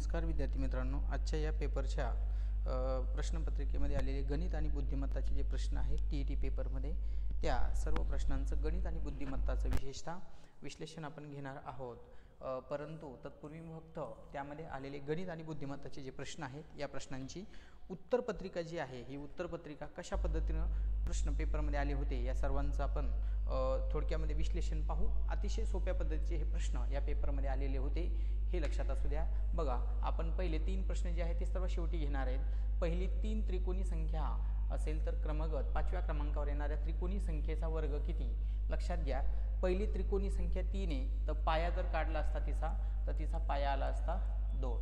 नमस्कार विद्यार्थी मित्रांनो, आजच्या या पेपरच्या प्रश्नपत्रिकेमध्ये आलेले गणित आणि बुद्धिमत्ताचे जे प्रश्न आहेत TET पेपरमध्ये, त्या सर्व प्रश्नांचं गणित आणि बुद्धिमत्ताचं विशेषतः विश्लेषण आपण घेणार आहोत। परंतु तत्पूर्वी फक्त त्यामध्ये आलेले गणित आणि बुद्धिमत्ताचे जे प्रश्न आहेत या प्रश्नांची उत्तरपत्रिका जी आहे, ही उत्तरपत्रिका कशा पद्धतीनं प्रश्न पेपरमध्ये आले होते या सर्वांचं आपण थोडक्यामध्ये विश्लेषण पाहू। अतिशय सोप्या पद्धतीचे हे प्रश्न या पेपरमध्ये आलेले होते, हे लक्षात असू द्या। बघा, आपण पहिले 3 प्रश्न जे आहेत ते सर्व शेवटी घेणार आहेत। पहिली 3 त्रिकोणी संख्या असेल तर क्रमगत 5व्या क्रमांकावर येणाऱ्या त्रिकोणी संख्येचा वर्ग किती, लक्षात घ्या। पहिली त्रिकोणी संख्या 3 आहे, तर पाया जर काढला असता तर तिचा पाया आला असता 2।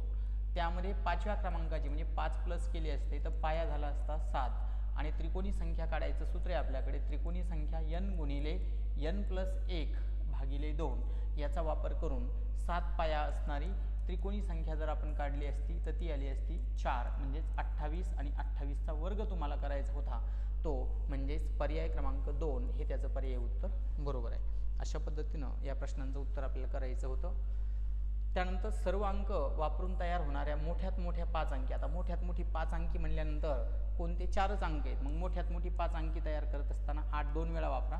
त्यामध्ये 5व्या क्रमांकाची म्हणजे 5 प्लस केली असते तर पाया झाला असता 7। आणि त्रिकोणी संख्या काढायचं सूत्र आहे आपल्याकडे, त्रिकोणी संख्या n गुणिले n प्लस 1 भागिले 2 याचा वापर करून 7 पाया असणारी त्रिकोणी संख्या जर आपण काढली असती तर ती आली असती 4, म्हणजेच 28 आणि 28चा वर्ग तुम्हाला करायचा होता, तो म्हणजेच पर्याय क्रमांक 2 हे त्याचं पर्याय उत्तर बरोबर आहे। अशा पद्धतीनं या प्रश्नांचं उत्तर आपल्याला करायचं होतं। त्यानंतर सर्व अंक वापरून तयार होणाऱ्या मोठ्यात मोठ्या 5 अंकी, आता मोठ्यात मोठी 5 अंकी म्हणल्यानंतर कोणते 4च अंक आहेत, मग मोठ्यात मोठी 5 अंकी तयार करत असताना 8 2 वेळा वापरा,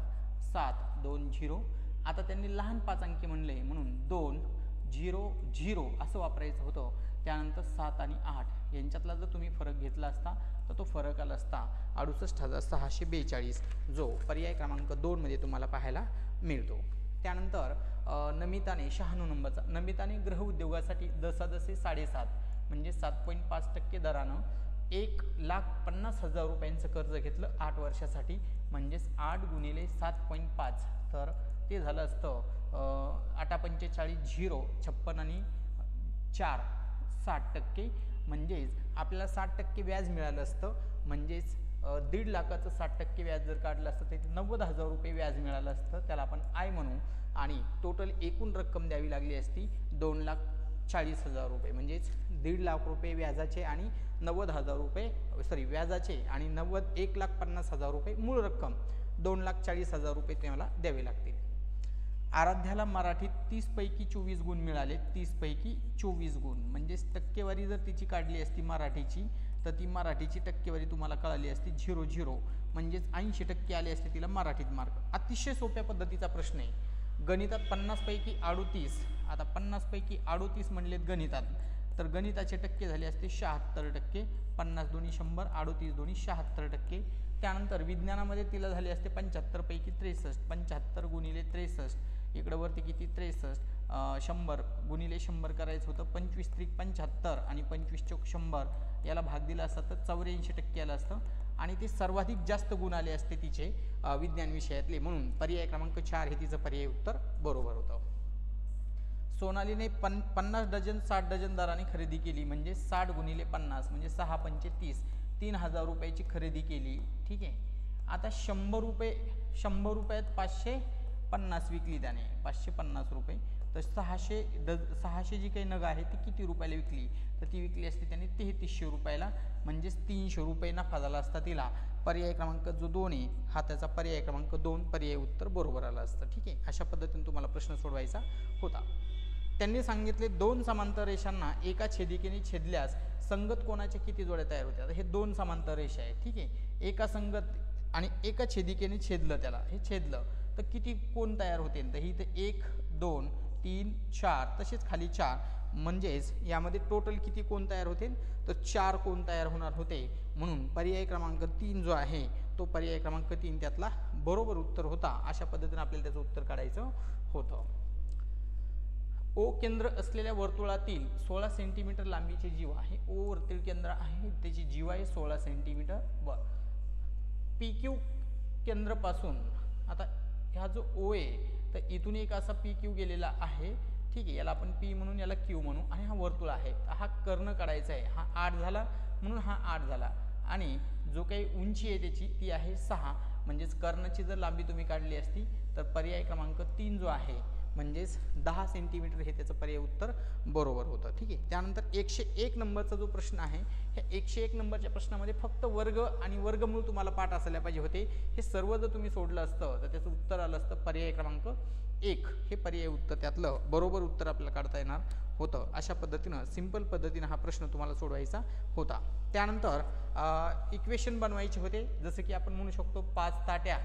7 2 0। आता त्यांनी लहान 5 अंकी म्हणले म्हणून 2 0 0 असं वापरायचं होतं। त्यानंतर 7 आणि 8 यांच्यातला जर तुम्ही फरक घेतला असता तर तो फरक आला असता 68,642, जो पर्याय क्रमांक 2 मध्ये तुम्हाला पाहायला मिळतो। त्यानंतर नमिताने 96 नंबरचा, नमिताने ग्रह उद्योगासाठी जसे 7.5 म्हणजे 7.5% दरानं 1,50,000 रुपयांचं कर्ज घेतलं 8 वर्षासाठी, म्हणजेच 8 गुणिले 7.5 तर ते झालं असतं 8×45 0, 56 आणि 4 60%, म्हणजेच आपल्याला 60% व्याज मिळालं असतं। म्हणजेच 1.5 लाखाचं 60% व्याज जर काढलं असतं तर 90,000 रुपये व्याज मिळालं असतं, त्याला आपण आय म्हणू। आणि टोटल एकूण रक्कम द्यावी लागली असती 2,40,000 रुपये, म्हणजेच 1.5 लाख रुपये व्याजाचे आणि 90,000 रुपये व्याजाचे आणि 1,50,000 रुपये मूळ रक्कम 2,40,000 रुपये तुम्हाला द्यावे लागतील। आराध्याला मराठीत 30 पैकी 24 गुण मिळाले, 30 पैकी 24 गुण, म्हणजेच टक्केवारी जर तिची काढली असती मराठीची तर ती मराठीची टक्केवारी तुम्हाला कळाली असती 0 म्हणजेच 80% आले असते तिला मराठीत मार्क। अतिशय सोप्या पद्धतीचा प्रश्न आहे। गणितात 50 पैकी 38, आता 50 पैकी 38 म्हणलेत गणितात, तर गणिताचे टक्के झाले असते 76%, 50 2 100, 38 2 76%। त्यानंतर विज्ञानामध्ये तिला झाले असते 75 पैकी 63, 75 गुणिले 63, इकडं वरती किती 63, 100 गुणिले 100 करायचं होतं, 25 त्रिक 75 आणि 25 चौक 100 याला भाग दिला असता तर 84% आलं असतं। आणि ते सर्वाधिक जास्त गुण आले असते तिचे विज्ञान विषयातले, म्हणून पर्याय क्रमांक 4 हे तिचं पर्याय उत्तर बरोबर होतं। सोनालीने 50 डझन 60 डझन दराने खरेदी केली, म्हणजे 60 गुणिले 50 म्हणजे 6 पंचे 30, 3,000 रुपयाची खरेदी केली, ठीक आहे। आता 100 रुपयात 550 विकली त्याने, 550 रुपये, तर 600 जी काही नग आहे ती किती रुपयाला विकली, तर ती विकली असती त्याने 3300 रुपयाला, म्हणजेच 300 रुपये नफा झाला असता तिला। पर्याय क्रमांक जो 2 आहे हा त्याचा पर्याय क्रमांक 2 पर्याय उत्तर बरोबर आलं असतं, ठीक आहे। अशा पद्धतीने तुम्हाला प्रश्न सोडवायचा होता। त्यांनी सांगितले 2 समांतर रेषांना एका छेदिकेने छेदल्यास संगत कोणाचे किती जोड्या तयार होत्या। हे 2 समांतर रेषा आहेत, ठीक आहे। एका संगत आणि एका छेदिकेने छेदलं, त्याला हे छेदलं तर किती कोण तयार होते, तर ही इथे 1 2 3 4 तसेच खाली 4, म्हणजेच यामध्ये टोटल किती कोण तयार होते, तर 4 कोण तयार होणार होते। म्हणून पर्याय क्रमांक 3 जो आहे तो पर्याय क्रमांक 3 त्यातला बरोबर उत्तर होता। अशा पद्धतीने आपल्याला त्याचं उत्तर काढायचं होतं। ओ केंद्र असलेल्या वर्तुळातील 16 सेंटीमीटर लांबीचे जीव आहे, ओ वर्तुळ केंद्र आहे, त्याची जीव आहे 16 सेंटीमीटर वर। PQ केंद्रापासून, आता हा जो O आहे तर इथून एक असा PQ गेलेला आहे, ठीक आहे, याला आपण P म्हणून याला Q म्हणू, आणि हा वर्तुळ आहे, हा कर्ण काढायचा आहे, हा 8 झाला म्हणून हा 8 झाला, आणि जो काही उंची आहे त्याची ती आहे 6, म्हणजेच कर्णाची जर लांबी तुम्ही काढली असती तर पर्याय क्रमांक 3 जो आहे म्हणजेच 10 सेंटीमीटर हे त्याचं पर्याय उत्तर बरोबर होतं, ठीक आहे। त्यानंतर 101 नंबरचा जो प्रश्न आहे, ह्या 101 नंबरच्या प्रश्नामध्ये फक्त वर्ग आणि वर्गमूळ तुम्हाला पाठ असायला पाहिजे होते। हे सर्व जर तुम्ही सोडलं असतं तर त्याचं उत्तर आलं असतं पर्याय क्रमांक 1 हे पर्यायी उत्तर त्यातलं बरोबर उत्तर आपल्याला काढता येणार होतं. अशा पद्धतीनं सिंपल पद्धतीनं हा प्रश्न तुम्हाला सोडवायचा होता. त्यानंतर इक्वेशन बनवायचे होते, जसं की आपण म्हणू शकतो 5 ताट्या,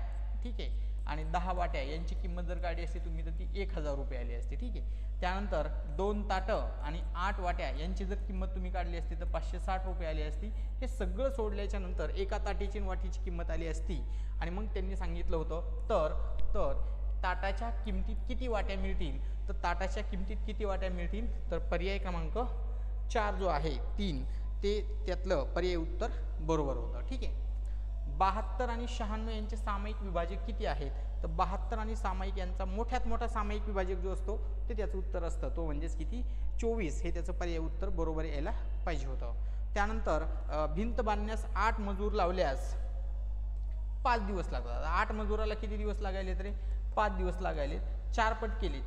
ठीक आहे, आणि 10 वाट्या यांची किंमत जर काढली असती तुम्ही तर ती 1000 रुपये आली असते, ठीक आहे. त्यानंतर 2 ताटं आणि 8 वाट्या यांची जर किंमत तुम्ही काढली असती तर 560 रुपये आली असती. हे सगळं सोडल्याच्या नंतर एका ताटीची आणि वाटीची किंमत आली असती आणि मग त्यांनी सांगितलं होतं तर ताटाच्या किमतीत किती वाट्या मिळतील, तर ताटाच्या किमतीत किती वाट्या मिळतील, तर पर्याय क्रमांक 4 जो आहे 3 ते त्यातलं पर्यायी उत्तर बरोबर होतं, ठीक आहे. 72 आणि 96 यांचे सामायिक विभाजक किती आहेत, तर 72 आणि सामायिक यांचा मोठ्यात मोठा सामायिक विभाजक जो असतो ते त्याचं उत्तर असतं, तो म्हणजेच किती 24 हे त्याचं पर्यायी उत्तर बरोबर यायला पाहिजे होतं. त्यानंतर भिंत बांधण्यास 8 मजूर लावल्यास 5 दिवस लागतात. 8 मजुराला किती दिवस लागायले, तरी 5 दिवस लागायले. 4 पट केले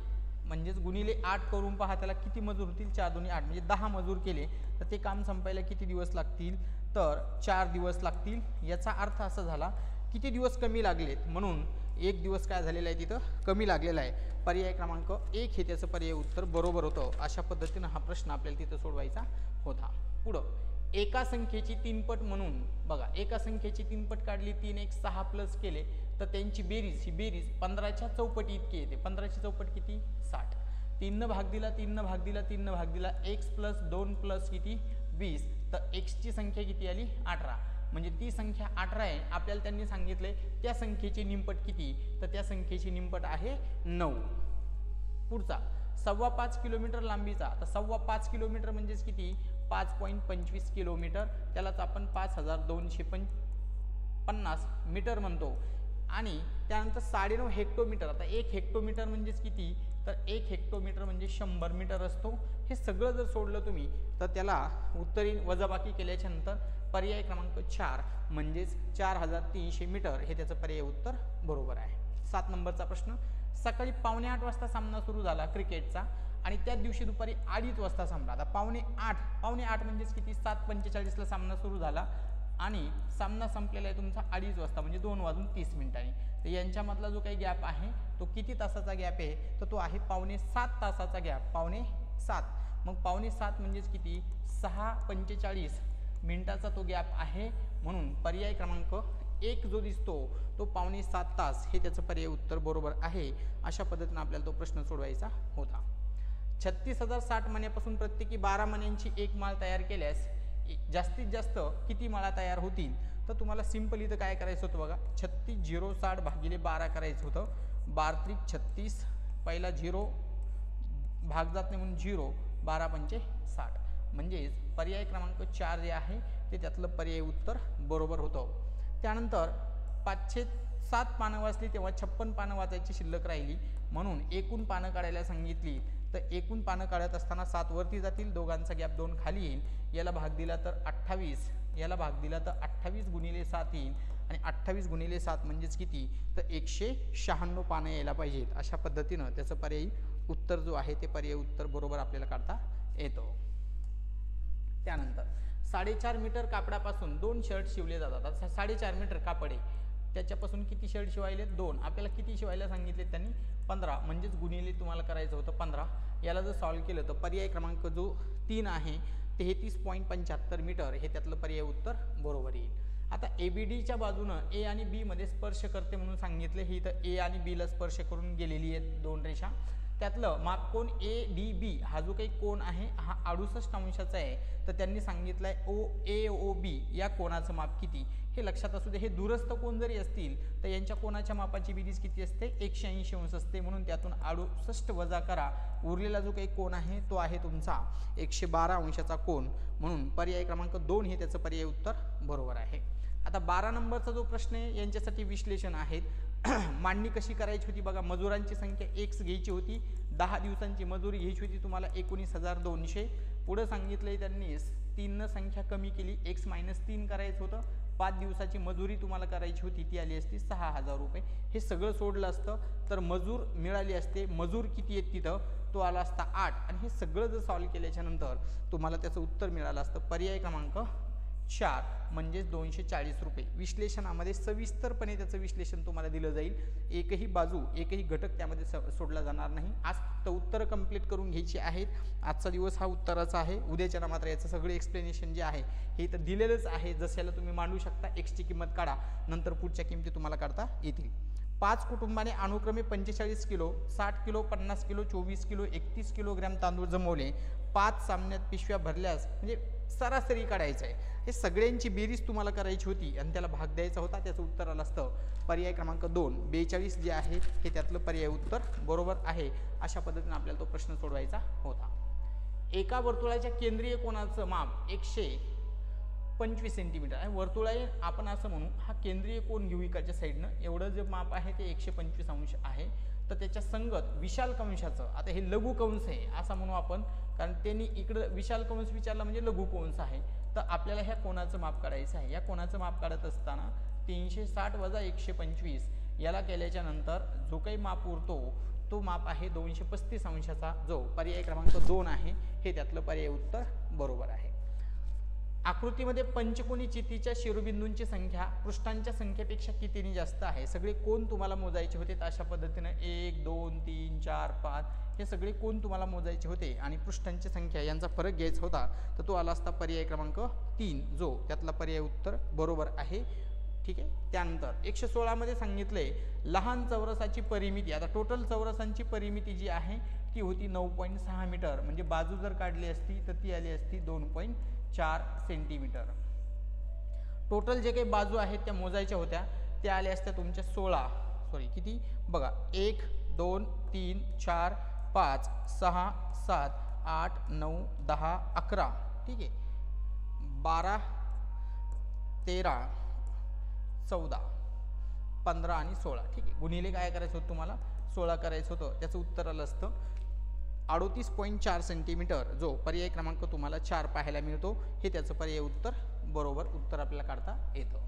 म्हणजेच गुणिले 8 करून पहा त्याला किती मजूर होतील, 4 दुनी 8 म्हणजे 10 मजूर केले तर ते काम संपायला किती दिवस लागतील, तर 4 दिवस लागतील. याचा अर्थ असा झाला किती दिवस कमी लागलेत म्हणून 1 दिवस काय झालेला आहे तिथं कमी लागलेला आहे. पर्याय क्रमांक 1 हे त्याचं पर्यायी उत्तर बरोबर होतं. अशा पद्धतीनं हा प्रश्न आपल्याला तिथं सोडवायचा होता. पुढं एका संख्येची 3 पट म्हणून बघा, एका संख्येची 3 पट काढली, 3 1 6 प्लस केले तर त्यांची बेरीज ही बेरीज 15च्या चौपटी इतकी येते. 15ची चौपट किती 60. 3 न भाग दिला, 3 न भाग दिला, 3 न भाग दिला, x प्लस 2 प्लस किती 20, तर x ची संख्या किती आली 18. म्हणजे ती संख्या 18 आहे. आपल्याला त्यांनी सांगितले त्या संख्येची निमपट किती, तर त्या संख्येची निमपट आहे 9. पुढचा 5.25 किलोमीटर लांबीचा, तर 5.25 किलोमीटर म्हणजेच किती 5.25 किलोमीटर, त्यालाच आपण 5250 मीटर म्हणतो. आणि त्यानंतर 9.5 हेक्टोमीटर. आता 1 हेक्टोमीटर म्हणजेच किती, तर 1 हेक्टोमीटर म्हणजे 100 मीटर असतो. हे सगळं जर सोडलं तुम्ही तर त्याला उत्तरी वजाबाकी केल्याच्या नंतर पर्याय क्रमांक 4 म्हणजेच 4300 मीटर हे त्याचं पर्याय उत्तर बरोबर आहे. 7 नंबरचा प्रश्न, सकाळी 7:45 वाजता सामना सुरू झाला क्रिकेटचा आणि त्याच दिवशी दुपारी 2:30 वाजता संपला. आता 7:45 म्हणजेच किती 7:45ला सामना सुरू झाला आणि सामना संपलेला आहे तुमचा 2:30 वाजता म्हणजे 2:30 तर यांच्यामधला जो काही गॅप आहे तो किती तासाचा गॅप आहे, तर तो आहे 6:45 तासाचा गॅप. 6:45 मग 6:45 म्हणजेच किती 6:45 मिनिटाचा तो गॅप आहे. म्हणून पर्याय क्रमांक 1 जो दिसतो तो 6:45 तास हे त्याचं पर्याय उत्तर बरोबर आहे. अशा पद्धतीने आपल्याला तो प्रश्न सोडवायचा होता. 36,060 मण्यापासून प्रत्येकी 12 मण्यांची एक माळ तयार केल्यास जास्तीत जास्त किती माळा तयार होतील, तर तुम्हाला सिंपल इथं काय करायचं होतं बघा, 36,060 भागिले 12 करायचं होतं. 12 × 36 पहिला 0 भाग जात नाही म्हणून 0, 12 × 60 म्हणजेच पर्याय क्रमांक 4 जे आहे ते त्यातलं पर्यायी उत्तर बरोबर होतं. त्यानंतर 507 पानं वाचली तेव्हा 56 पानं वाचायची शिल्लक राहिली म्हणून एकूण पानं काढायला सांगितली. तर एकूण पानं काढत असताना 7 वरती जातील, दोघांचा गॅप 2 खाली येईल. याला भाग दिला तर 28, याला भाग दिला तर 28 × 7 येईल आणि 28 × 7 म्हणजेच किती, तर 196 पानं यायला पाहिजेत. अशा पद्धतीनं त्याचं पर्यायी उत्तर जो आहे ते पर्यायी उत्तर बरोबर आपल्याला काढता येतो. त्यानंतर 4.5 मीटर कापडापासून 2 शर्ट शिवले जातात. आता 4.5 मीटर कापड आहे त्याच्यापासून किती शर्ट शिवायले 2. आपल्याला किती शिवायला सांगितले त्यांनी 15 म्हणजेच गुणिले तुम्हाला करायचं होतं 15. याला जर सॉल्व्ह केलं तर पर्याय क्रमांक जो 3 आहे 33.75 मीटर हे त्यातलं पर्याय उत्तर बरोबर येईल. आता ABDच्या बाजूनं A आणि B मध्ये स्पर्श करते म्हणून सांगितले. ही इथं A आणि B ला स्पर्श करून गेलेली आहेत 2 रेषा. त्यातलं मापकोन ADB हा जो काही कोन आहे हा 68 अंशाचा आहे. तर त्यांनी सांगितलंय AOB या कोनाचं माप किती हे लक्षात असू दे. हे दूरस्थ कोन जरी असतील तर यांच्या कोनाच्या मापाची बेरीज किती असते 180 अंश असते. म्हणून त्यातून 68 वजा करा, उरलेला जो काही कोन आहे तो आहे तुमचा 112 अंशाचा कोन. म्हणून पर्याय क्रमांक 2 हे त्याचं पर्याय उत्तर बरोबर आहे. आता 12 नंबरचा जो प्रश्न आहे यांच्यासाठी विश्लेषण आहेत. मांडणी कशी करायची होती बघा, मजुरांची संख्या x घ्यायची होती, 10 दिवसांची मजुरी घ्यायची होती तुम्हाला 19,200. पुढे सांगितलंय त्यांनी 3 संख्या कमी केली, x - 3 करायचं होतं. 5 दिवसाची मजुरी तुम्हाला करायची होती ती आली असती 6,000 रुपये. हे सगळं सोडलं असतं तर मजूर मिळाली असते. मजूर किती आहेत तिथं तो आला असता 8 आणि हे सगळं जर सॉल्व्ह केल्याच्या नंतर तुम्हाला त्याचं उत्तर मिळालं असतं पर्याय क्रमांक 4 म्हणजेच 240 रुपये. विश्लेषणामध्ये सविस्तरपणे त्याचं विश्लेषण तुम्हाला दिलं जाईल. एकही बाजू एकही घटक त्यामध्ये सोडला जाणार नाही. आज फक्त उत्तरं कंप्लीट करून घ्यायची आहेत. आजचा दिवस हा उत्तराचा आहे. उद्याच्या मात्र याचं सगळं एक्सप्लेनेशन जे आहे हे तर दिलेलंच आहे. जशाला तुम्ही मांडू शकता. एक्सची किंमत काढा, नंतर पुढच्या किमती तुम्हाला काढता येतील. 5 कुटुंबाने अनुक्रमे 45 kilo, 60 kilo, 50 kilo, 24 kilo, 31 kilogram तांदूळ जमवले. 5 सामन्यात पिशव्या भरल्यास म्हणजे सरासरी काढायचं आहे. हे सगळ्यांची बेरीज तुम्हाला करायची होती आणि त्याला भाग द्यायचा होता. त्याचं उत्तर आलं असतं पर्याय क्रमांक 2 42 जे आहे हे त्यातलं पर्याय उत्तर बरोबर आहे. अशा पद्धतीने आपल्याला तो प्रश्न सोडवायचा होता. एका वर्तुळाच्या केंद्रीय कोनाचं माप 125 सेंटीमीटर आहे. वर्तुळाने आपण असं म्हणू हा केंद्रीय कोन घेऊ इकडच्या साईडनं. एवढं जे माप आहे ते 125 अंश आहे. तर त्याच्या संगत विशाल कंसाचं, आता हे लघु कंस आहे असं म्हणू आपण, कारण त्यांनी इकडं विशाल कंस विचारला म्हणजे लघु कंस आहे. तर आपल्याला ह्या कोनाचं माप काढायचं आहे. या कोनाचं माप काढत असताना 360 वजा 125 याला केल्याच्या नंतर जो काही माप उरतो तो माप आहे 235 अंशाचा, जो पर्याय क्रमांक 2 आहे हे त्यातलं पर्याय उत्तर बरोबर आहे. आकृतीमध्ये पंचकोनी चितीच्या शिरोबिंदूंची संख्या पृष्ठांच्या संख्येपेक्षा कितीने जास्त आहे. सगळे कोन तुम्हाला मोजायचे होते. अशा पद्धतीने 1 2 3 4 5 हे सगळे कोन तुम्हाला मोजायचे होते आणि पृष्ठांची संख्या यांचा फरक घ्यायचा होता. तर तो आला असता पर्याय क्रमांक 3, जो त्यातला पर्याय उत्तर बरोबर आहे. ठीक आहे. त्यानंतर 116 मध्ये सांगितले लहान चौरसाची परिमिती. आता टोटल चौरसांची परिमिती जी आहे ती होती 9.6 मीटर. म्हणजे बाजू जर काढली असती तर ती आली असती 2.4 सेंटीमीटर. टोटल जे काही बाजू आहेत त्या मोजायच्या होत्या त्या आल्या असत्या तुमच्या 16 किती बघा 1 2 3 4 5 6 7 8 9 10 11. ठीक आहे. 12 13 14 15 आणि 16. ठीक आहे. गुणिले काय करायचं होतं तुम्हाला 16 करायचं होतं. त्याचं उत्तर आलं असतं 38.4 सेंटीमीटर, जो पर्याय क्रमांक तुम्हाला 4 पाहायला मिळतो. हे त्याचं पर्याय उत्तर बरोबर उत्तर आपल्याला काढता येतं.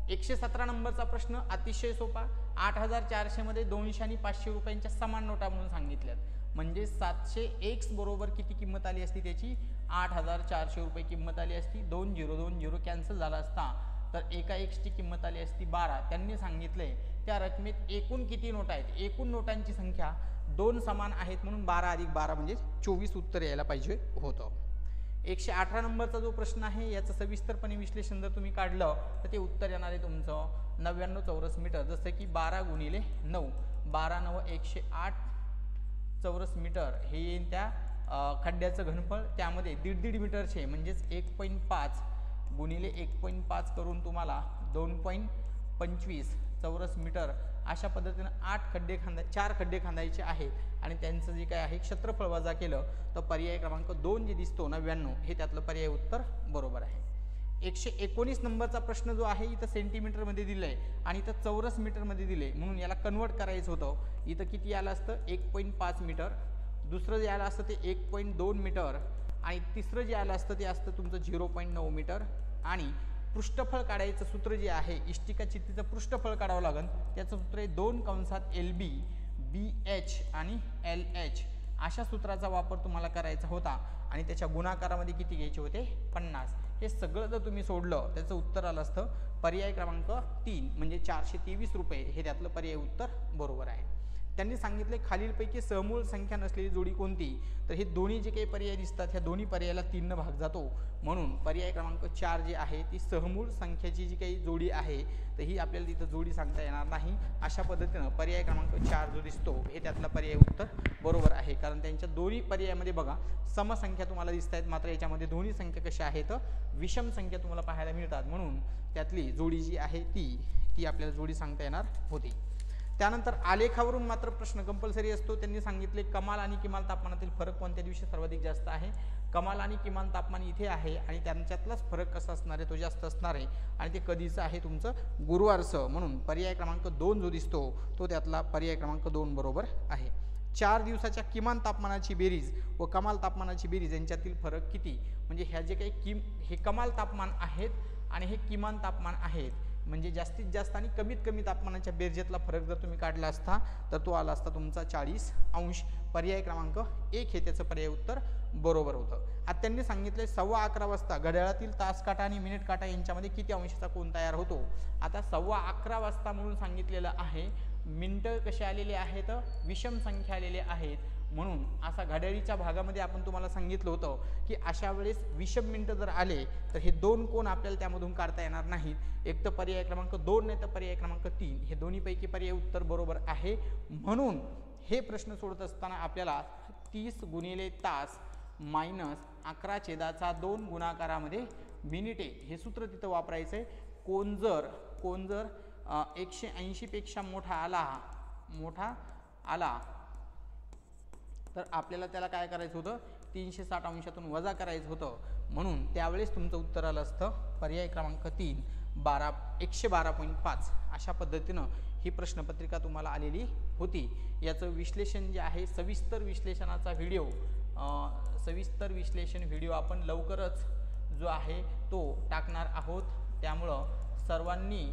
117 नंबरचा प्रश्न अतिशय सोपा. 8400 मध्ये 200 आणि 500 रुपयांच्या समान नोटा म्हणून सांगितल्यात. म्हणजे 700x बरोबर किती किंमत आली असती त्याची 8400 रुपये किंमत आली असती. 2 0 2 0 कॅन्सल झाला असता तर एका x ची किंमत आली असती 12. त्यांनी सांगितले त्या रकमेत एकूण किती नोटा आहेत. एकूण नोटांची संख्या 2 समान आहेत म्हणून 12 अधिक 12 म्हणजे 24 उत्तर यायला पाहिजे होतं. 118 नंबरचा जो प्रश्न आहे याचं सविस्तरपणे विश्लेषण जर तुम्ही काढलं तर ते उत्तर येणार आहे तुमचं 99 चौरस मीटर. जसं की 12 गुणिले 9 12 9 108 चौरस मीटर हे येईल त्या खड्ड्याचं घनफळ. त्यामध्ये 1.5 मीटरचे म्हणजेच 1.5 गुणिले 1.5 करून तुम्हाला 2.25 चौरस मीटर अशा पद्धतीने 4 खड्डे खांदायचे आहेत आणि त्यांचं जे काय आहे क्षेत्रफळ वजा केलं तर पर्याय क्रमांक 2 जे दिसतो 99 हे त्यातलं पर्याय उत्तर बरोबर आहे. 119 नंबरचा प्रश्न जो आहे इथं सेंटीमीटरमध्ये दिलंय आणि इथं चौरस मीटरमध्ये दिले म्हणून याला कन्वर्ट करायचं होतं. इथं किती आलं असतं 1.5 मीटर, दुसरं जे आलं असतं ते 1.2 मीटर आणि तिसरं जे आलं असतं ते असतं तुमचं 0.9 मीटर. आणि पृष्ठफळ काढायचं सूत्र जे आहे इष्टिका चित्तीचं पृष्ठफळ काढावं लागेल. त्याचं सूत्र आहे 2 कंसात LB BH आणि LH अशा सूत्राचा वापर तुम्हाला करायचा होता आणि त्याच्या गुणाकारामध्ये किती घ्यायचे होते 50. हे सगळं जर तुम्ही सोडलं त्याचं उत्तर आलं असतं पर्याय क्रमांक 3 म्हणजे 423 रुपये हे त्यातलं पर्याय उत्तर बरोबर आहे. त्यांनी सांगितले खालीलपैकी सहमूळ संख्या नसलेली जोडी कोणती. तर हे दोन्ही जे काही पर्याय दिसतात ह्या दोन्ही पर्यायाला 3 न भाग जातो म्हणून पर्याय क्रमांक 4 जी आहे ती सहमूळ संख्याची जी काही जोडी आहे तर ही आपल्याला तिथं जोडी सांगता येणार नाही. अशा पद्धतीनं पर्याय क्रमांक 4 जो दिसतो हे त्यातला पर्याय उत्तर बरोबर आहे. कारण त्यांच्या दोन्ही पर्यायामध्ये बघा समसंख्या तुम्हाला दिसत आहेत मात्र याच्यामध्ये दोन्ही संख्या कशा आहेत विषम संख्या तुम्हाला पाहायला मिळतात म्हणून त्यातली जोडी जी आहे ती आपल्याला जोडी सांगता येणार होती. त्यानंतर आलेखावरून मात्र प्रश्न कंपल्सरी असतो. त्यांनी सांगितले कमाल आणि किमान तापमानातील फरक कोणत्या दिवशी सर्वाधिक जास्त आहे. कमाल आणि किमान तापमान इथे आहे आणि त्यांच्यातलाच फरक कसा असणार आहे तो जास्त असणार आहे आणि ते कधीचं आहे तुमचं गुरुवारचं म्हणून पर्याय क्रमांक 2 जो दिसतो तो त्यातला पर्याय क्रमांक 2 बरोबर आहे. 4 दिवसाच्या किमान तापमानाची बेरीज व कमाल तापमानाची बेरीज यांच्यातील फरक किती. म्हणजे ह्या जे काही हे कमाल तापमान आहेत आणि हे किमान तापमान आहेत म्हणजे जास्तीत जास्त आणि कमीत कमी तापमानाच्या बेरजेतला फरक जर तुम्ही काढला असता तर तो आला असता तुमचा 40°. पर्याय क्रमांक 1 हे त्याचं पर्याय उत्तर बरोबर होतं. आता त्यांनी सांगितले 11:15 वाजता घड्याळातील तास काटा आणि मिनिट काटा यांच्यामध्ये किती अंशाचा कोन तयार होतो. आता 11:15 वाजता म्हणून सांगितलेलं आहे, मिनटं कसे आलेले आहेत, विषम संख्या आलेले आहेत, म्हणून असा घड्याळीच्या भागामध्ये आपण तुम्हाला सांगितलं होतं की अशा वेळेस विषम मिनटं जर आले तर हे दोन कोन आपल्याला त्यामधून काढता येणार नाहीत. एक तर पर्याय क्रमांक 2 नाही तर पर्याय क्रमांक 3 हे दोन्हीपैकी पर्याय उत्तर बरोबर आहे. म्हणून हे प्रश्न सोडत असताना आपल्याला 30 गुणिले तास मायनस 11/2 गुणाकारामध्ये मिनिटे हे सूत्र तिथं वापरायचं आहे. कोन जर 180 पेक्षा मोठा आला तर आपल्याला त्याला काय करायचं होतं, 360 अंशातून वजा करायचं होतं. म्हणून त्यावेळेस तुमचं उत्तर आलं असतं पर्याय क्रमांक 3 112.5. अशा पद्धतीनं ही प्रश्नपत्रिका तुम्हाला आलेली होती. याचं विश्लेषण जे आहे, सविस्तर विश्लेषणाचा सविस्तर विश्लेषण व्हिडिओ आपण लवकरच जो आहे तो टाकणार आहोत. त्यामुळं सर्वांनी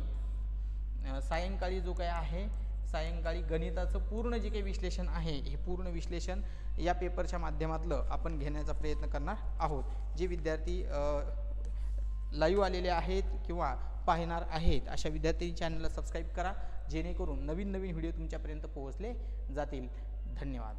सायंकाळी जो काय आहे, सायंकाळी गणिताचं पूर्ण जे काही विश्लेषण आहे हे पूर्ण विश्लेषण या पेपरच्या माध्यमातलं आपण घेण्याचा प्रयत्न करणार आहोत. जे विद्यार्थी लाईव्ह आलेले आहेत किंवा पाहणार आहेत अशा विद्यार्थ्यांनी चॅनलला सबस्क्राईब करा, जेणेकरून नवीन व्हिडिओ तुमच्यापर्यंत पोहोचले जातील. धन्यवाद.